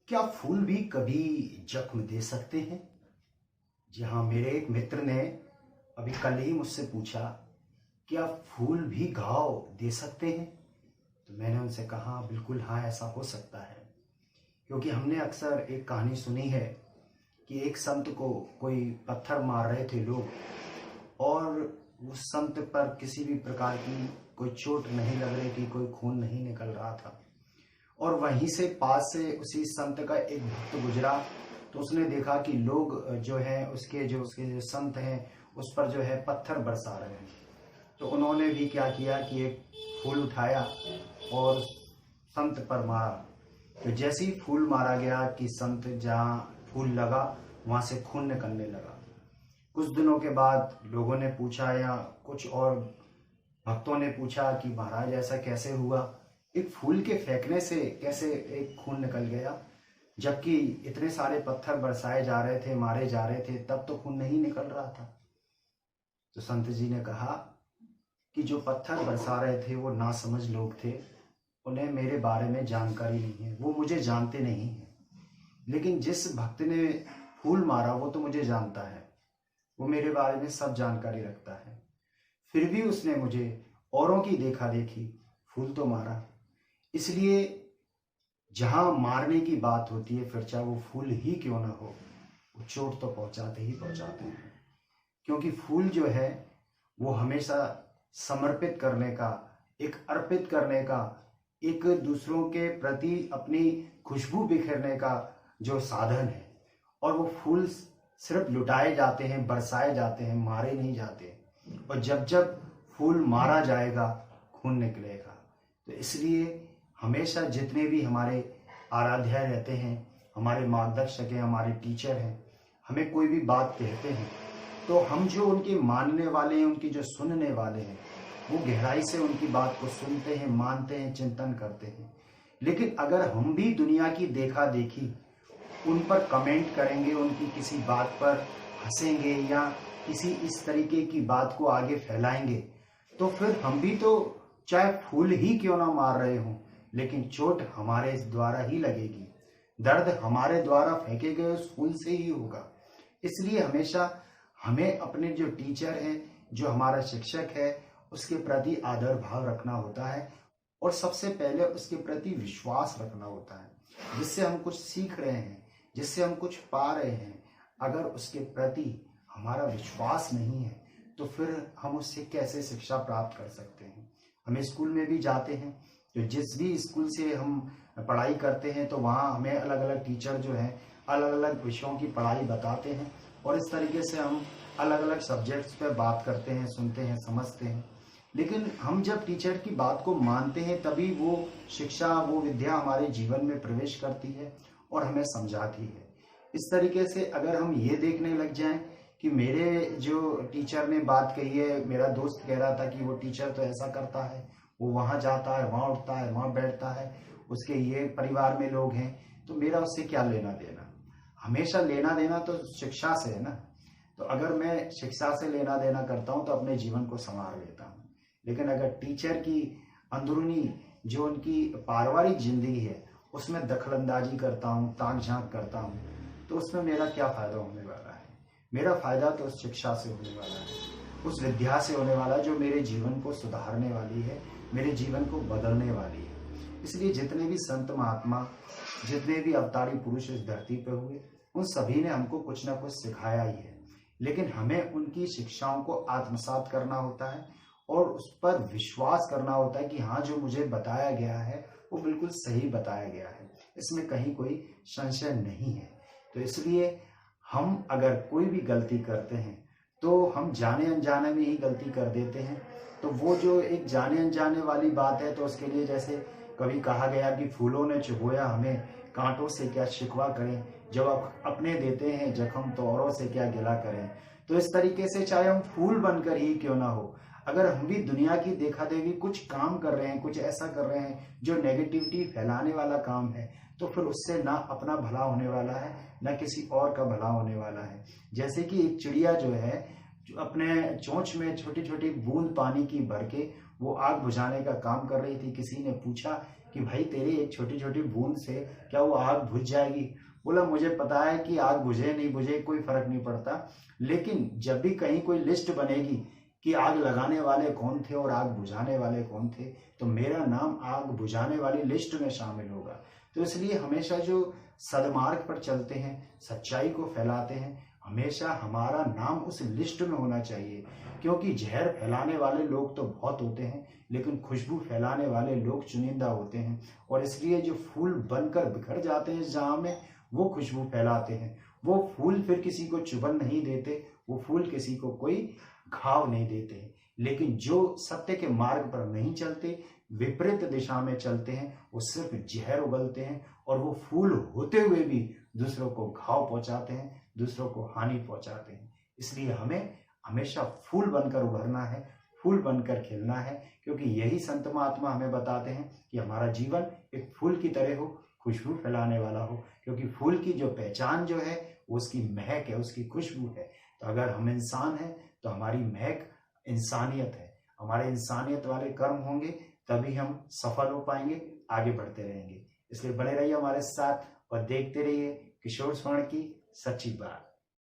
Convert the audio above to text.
क्या फूल भी कभी जख्म दे सकते हैं? जी हाँ, मेरे एक मित्र ने अभी कल ही मुझसे पूछा, क्या फूल भी घाव दे सकते हैं? तो मैंने उनसे कहा, बिल्कुल हाँ, ऐसा हो सकता है। क्योंकि हमने अक्सर एक कहानी सुनी है कि एक संत को कोई पत्थर मार रहे थे लोग, और उस संत पर किसी भी प्रकार की कोई चोट नहीं लग रही थी, कोई खून नहीं निकल रहा था। और वहीं से पास से उसी संत का एक भक्त गुजरा, तो उसने देखा कि लोग जो है उसके जो संत हैं उस पर जो है पत्थर बरसा रहे हैं। तो उन्होंने भी क्या किया कि एक फूल उठाया और संत पर मारा। तो जैसे ही फूल मारा गया कि संत जहाँ फूल लगा वहां से खून निकलने लगा। कुछ दिनों के बाद लोगों ने पूछा, या कुछ और भक्तों ने पूछा कि महाराज ऐसा कैसे हुआ, एक फूल के फेंकने से कैसे एक खून निकल गया, जबकि इतने सारे पत्थर बरसाए जा रहे थे, मारे जा रहे थे, तब तो खून नहीं निकल रहा था। तो संत जी ने कहा कि जो पत्थर बरसा रहे थे वो नासमझ लोग थे, उन्हें मेरे बारे में जानकारी नहीं है, वो मुझे जानते नहीं है। लेकिन जिस भक्त ने फूल मारा वो तो मुझे जानता है, वो मेरे बारे में सब जानकारी रखता है। फिर भी उसने मुझे औरों की देखा देखी फूल तो मारा। इसलिए जहां मारने की बात होती है, फिर चाहे वो फूल ही क्यों ना हो, वो चोट तो पहुंचाते ही पहुंचाते हैं। क्योंकि फूल जो है वो हमेशा समर्पित करने का, एक अर्पित करने का, एक दूसरों के प्रति अपनी खुशबू बिखेरने का जो साधन है। और वो फूल सिर्फ लुटाए जाते हैं, बरसाए जाते हैं, मारे नहीं जाते। और जब जब फूल मारा जाएगा खून निकलेगा। तो इसलिए हमेशा जितने भी हमारे आराध्य रहते हैं, हमारे मार्गदर्शक हैं, हमारे टीचर हैं, हमें कोई भी बात कहते हैं तो हम जो उनके मानने वाले हैं, उनकी जो सुनने वाले हैं, वो गहराई से उनकी बात को सुनते हैं, मानते हैं, चिंतन करते हैं। लेकिन अगर हम भी दुनिया की देखा देखी उन पर कमेंट करेंगे, उनकी किसी बात पर हंसेंगे या किसी इस तरीके की बात को आगे फैलाएंगे, तो फिर हम भी तो चाहे फूल ही क्यों ना मार रहे हों, लेकिन चोट हमारे द्वारा ही लगेगी, दर्द हमारे द्वारा फेंके गए उस फूल से ही होगा। इसलिए हमेशा हमें अपने जो टीचर हैं, जो हमारा शिक्षक है, उसके प्रति आदर भाव रखना होता है। और सबसे पहले उसके प्रति विश्वास रखना होता है, जिससे हम कुछ सीख रहे हैं, जिससे हम कुछ पा रहे हैं। अगर उसके प्रति हमारा विश्वास नहीं है तो फिर हम उससे कैसे शिक्षा प्राप्त कर सकते हैं। हम स्कूल में भी जाते हैं, तो जिस भी स्कूल से हम पढ़ाई करते हैं तो वहाँ हमें अलग अलग टीचर जो हैं अलग अलग विषयों की पढ़ाई बताते हैं, और इस तरीके से हम अलग अलग सब्जेक्ट्स पे बात करते हैं, सुनते हैं, समझते हैं। लेकिन हम जब टीचर की बात को मानते हैं तभी वो शिक्षा, वो विद्या हमारे जीवन में प्रवेश करती है और हमें समझाती है। इस तरीके से अगर हम ये देखने लग जाएं कि मेरे जो टीचर ने बात कही है, मेरा दोस्त कह रहा था कि वो टीचर तो ऐसा करता है, वो वहाँ जाता है, वहाँ उठता है, वहाँ बैठता है, उसके ये परिवार में लोग हैं, तो मेरा उससे क्या लेना देना। हमेशा लेना देना तो शिक्षा से है ना। तो अगर मैं शिक्षा से लेना देना करता हूँ तो अपने जीवन को संवार लेता हूँ। लेकिन अगर टीचर की अंदरूनी जो उनकी पारिवारिक जिंदगी है उसमें दखलंदाजी करता हूँ, ताक झांक करता हूँ, तो उसमें मेरा क्या फायदा होने वाला है। मेरा फायदा तो उस शिक्षा से होने वाला है, उस विद्या से होने वाला है, जो मेरे जीवन को सुधारने वाली है, मेरे जीवन को बदलने वाली है। इसलिए जितने भी संत महात्मा, जितने भी अवतारी पुरुष इस धरती पे हुए, उन सभी ने हमको कुछ ना कुछ सिखाया ही है। लेकिन हमें उनकी शिक्षाओं को आत्मसात करना होता है और उस पर विश्वास करना होता है कि हाँ, जो मुझे बताया गया है वो बिल्कुल सही बताया गया है, इसमें कहीं कोई संशय नहीं है। तो इसलिए हम अगर कोई भी गलती करते हैं तो हम जाने अनजाने में ही गलती कर देते हैं। तो वो जो एक जाने अनजाने वाली बात है, तो उसके लिए जैसे कभी कहा गया कि फूलों ने चुभोया हमें, कांटों से क्या शिकवा करें, जब आप अपने देते हैं जख्म तो औरों से क्या गिला करें। तो इस तरीके से चाहे हम फूल बनकर ही क्यों ना हो, अगर हम भी दुनिया की देखा देखी कुछ काम कर रहे हैं, कुछ ऐसा कर रहे हैं जो नेगेटिविटी फैलाने वाला काम है, तो फिर उससे ना अपना भला होने वाला है, ना किसी और का भला होने वाला है। जैसे कि एक चिड़िया जो है, जो अपने चोंच में छोटी छोटी बूंद पानी की भर के वो आग बुझाने का काम कर रही थी। किसी ने पूछा कि भाई तेरी एक छोटी छोटी बूंद से क्या वो आग बुझ जाएगी? बोला मुझे पता है कि आग बुझे नहीं बुझे कोई फर्क नहीं पड़ता, लेकिन जब भी कहीं कोई लिस्ट बनेगी कि आग लगाने वाले कौन थे और आग बुझाने वाले कौन थे, तो मेरा नाम आग बुझाने वाली लिस्ट में शामिल होगा। तो इसलिए हमेशा जो सदमार्ग पर चलते हैं, सच्चाई को फैलाते हैं, हमेशा हमारा नाम उस लिस्ट में होना चाहिए। क्योंकि जहर फैलाने वाले लोग तो बहुत होते हैं, लेकिन खुशबू फैलाने वाले लोग चुनिंदा होते हैं। और इसलिए जो फूल बनकर बिखर जाते हैं जहां में, वो खुशबू फैलाते हैं। वो फूल फिर किसी को चुभन नहीं देते, वो फूल किसी को कोई घाव नहीं देते। लेकिन जो सत्य के मार्ग पर नहीं चलते, विपरीत दिशा में चलते हैं, वो सिर्फ जहर उगलते हैं और वो फूल होते हुए भी दूसरों को घाव पहुंचाते हैं, दूसरों को हानि पहुंचाते हैं। इसलिए हमें हमेशा फूल बनकर उभरना है, फूल बनकर खिलना है, क्योंकि यही संत महात्मा हमें बताते हैं कि हमारा जीवन एक फूल की तरह हो, खुशबू फैलाने वाला हो। क्योंकि फूल की जो पहचान जो है वो उसकी महक है, उसकी खुशबू है। तो अगर हम इंसान हैं तो हमारी महक इंसानियत है, हमारे इंसानियत वाले कर्म होंगे तभी हम सफल हो पाएंगे, आगे बढ़ते रहेंगे। इसलिए बने रहिए हमारे साथ और देखते रहिए किशोर स्वर्ण की सच्ची बात।